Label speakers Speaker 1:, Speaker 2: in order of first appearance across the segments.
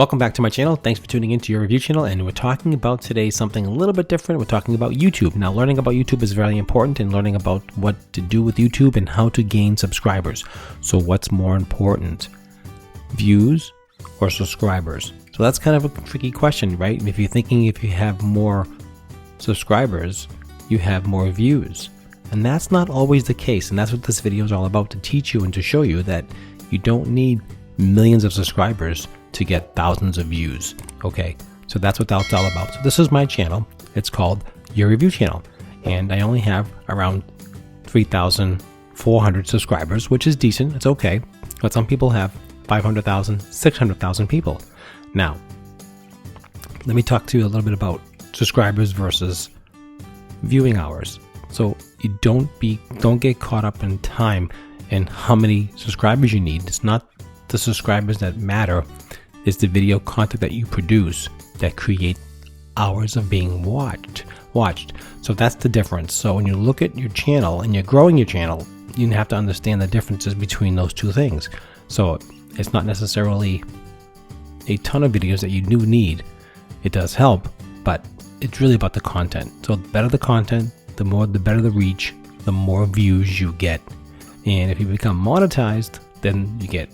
Speaker 1: Welcome back to my channel. Thanks for tuning into your review channel, and we're talking about today something a little bit different. We're talking about YouTube. Now, learning about YouTube is very important, and learning about what to do with YouTube and how to gain subscribers. So what's more important, views or subscribers? So that's kind of a tricky question, right? If you're thinking if you have more subscribers, you have more views. And that's not always the case, and that's what this video is all about, to teach you and to show you that you don't need millions of subscribers to get thousands of views. Okay, so that's what that's all about. So this is my channel. It's called Your Review Channel, and I only have around 3,400 subscribers, which is decent. It's okay, but some people have 500,000, 600,000 people. Now, let me talk to you a little bit about subscribers versus viewing hours. So you don't get caught up in time and how many subscribers you need. It's not the subscribers that matter. It's the video content that you produce that create hours of being watched. So that's the difference. So when you look at your channel and you're growing your channel, you have to understand the differences between those two things. So it's not necessarily a ton of videos that you do need. It does help, but it's really about the content. So the better the content, the better the reach, the more views you get. And if you become monetized, then you get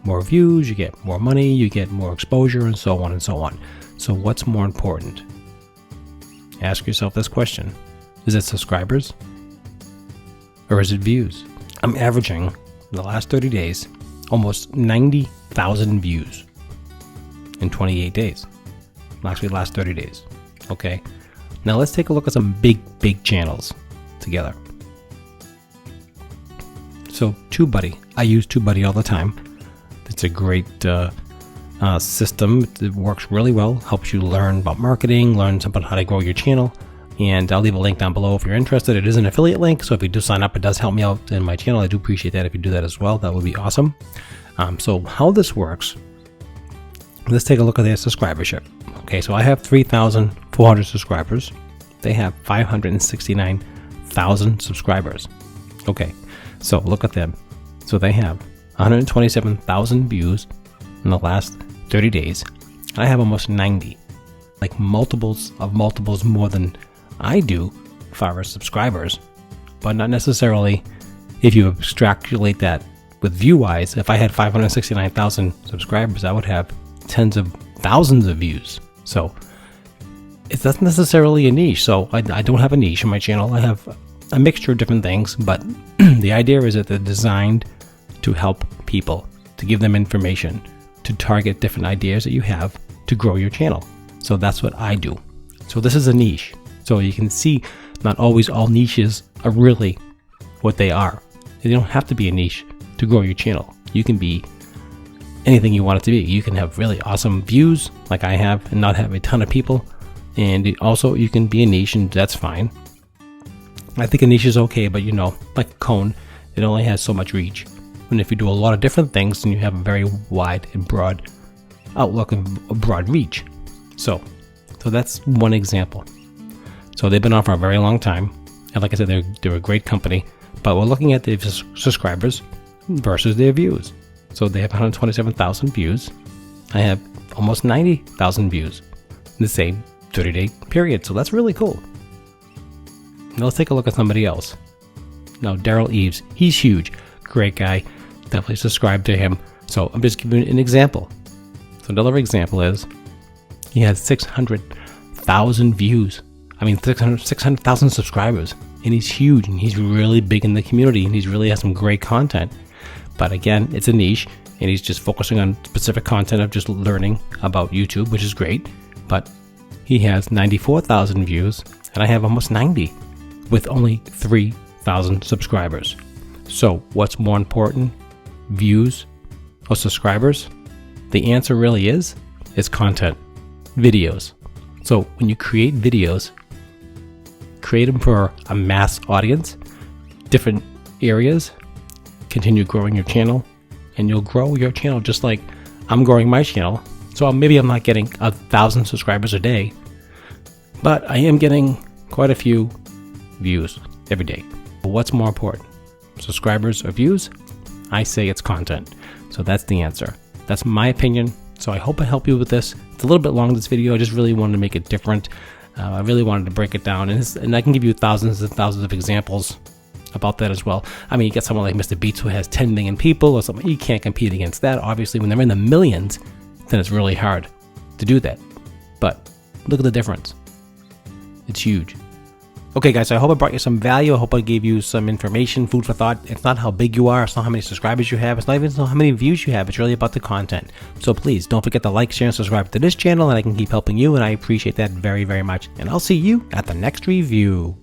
Speaker 1: more views, you get more money, you get more exposure, and so on and so on. So what's more important? Ask yourself this question. Is it subscribers or is it views? I'm averaging in the last 30 days almost 90,000 views in 28 days. Actually, last 30 days. Okay. Now let's take a look at some big channels together. So TubeBuddy. I use TubeBuddy all the time. It's a great system. It works really well. Helps you learn about marketing, learn about how to grow your channel. And I'll leave a link down below if you're interested. It is an affiliate link, so if you do sign up, it does help me out in my channel. I do appreciate that if you do that as well. That would be awesome. So how this works, let's take a look at their subscribership. Okay, so I have 3,400 subscribers. They have 569,000 subscribers. Okay, so look at them. So they have 127,000 views in the last 30 days. I have almost 90, like multiples more than I do as far as subscribers, but not necessarily if you extrapolate that with view-wise. If I had 569,000 subscribers, I would have tens of thousands of views. So it's not necessarily a niche. So I don't have a niche in my channel. I have a mixture of different things, but the idea is that they're designed to help people, to give them information, to target different ideas that you have to grow your channel. So that's what I do. So this is a niche. So you can see not always all niches are really what they are. You don't have to be a niche to grow your channel. You can be anything you want it to be. You can have really awesome views like I have and not have a ton of people. And also you can be a niche, and that's fine. I think a niche is okay, but you know, like a cone, it only has so much reach. And if you do a lot of different things, then you have a very wide and broad outlook and a broad reach. So that's one example. So they've been on for a very long time. And like I said, they're a great company, but we're looking at their subscribers versus their views. So they have 127,000 views. I have almost 90,000 views in the same 30-day period. So that's really cool. Now let's take a look at somebody else. Now, Daryl Eves, he's huge. Great guy. Definitely subscribe to him. So I'm just giving an example. So another example is he has 600,000 views. I mean, 600,000 subscribers. And he's huge, and he's really big in the community, and he's really has some great content. But again, it's a niche, and he's just focusing on specific content of just learning about YouTube, which is great. But he has 94,000 views, and I have almost 90 with only 3,000 subscribers. So what's more important, views or subscribers? The answer really is content, videos. So when you create videos, create them for a mass audience, different areas, continue growing your channel, and you'll grow your channel just like I'm growing my channel. So maybe I'm not getting 1,000 subscribers a day, but I am getting quite a few views every day. But what's more important, subscribers or views? I say it's content. So that's the answer. That's my opinion. So I hope I help you with this. It's a little bit long, this video. I just really wanted to make it different. I really wanted to break it down, and I can give you thousands and thousands of examples about that as well. I mean, you get someone like Mr. Beats who has 10 million people or something. You can't compete against that. Obviously, when they're in the millions, then it's really hard to do that. But look at the difference. It's huge. Okay, guys, so I hope I brought you some value. I hope I gave you some information, food for thought. It's not how big you are. It's not how many subscribers you have. It's not even how many views you have. It's really about the content. So please don't forget to like, share, and subscribe to this channel, and I can keep helping you, and I appreciate that very, very much. And I'll see you at the next review.